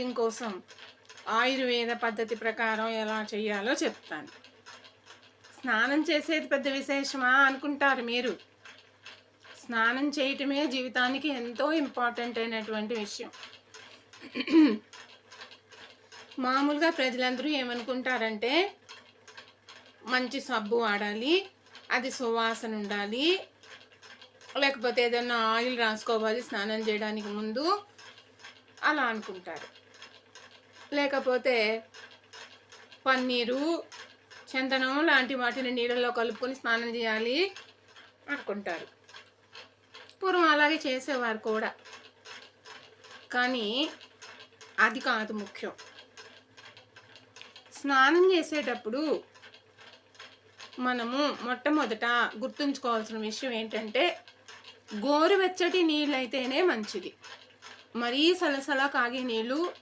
ఆరోగ్యం కోసం ఆయుర్వేద పద్ధతి ప్రకారం ఎలా చేయాలో చెప్తాను. స్నానం చేసేది పెద్ద విశేషమా అనుకుంటారు మీరు. స్నానం చేయటమే జీవితానికి ఎంతో ఇంపార్టెంట్ అయినటువంటి విషయం. మామూలుగా ప్రజలందరూ ఏమనుకుంటారంటే మంచి సబ్బు వాడాలి, అది సువాసన ఉండాలి, లేకపోతే ఏదైనా ఆయిల్ రాసుకోవాలి స్నానం చేయడానికి ముందు అలా అనుకుంటారు. లేకపోతే పన్నీరు, చందనం లాంటి వాటిని నీళ్ళలో కలుపుకొని స్నానం చేయాలి అనుకుంటారు. పూర్వం అలాగే చేసేవారు కూడా. కానీ అది కాదు ముఖ్యం. స్నానం చేసేటప్పుడు మనము మొట్టమొదట గుర్తుంచుకోవాల్సిన విషయం ఏంటంటే గోరువెచ్చటి నీళ్ళు అయితేనే మంచిది. మరీ సలసలా కాగే నీళ్ళు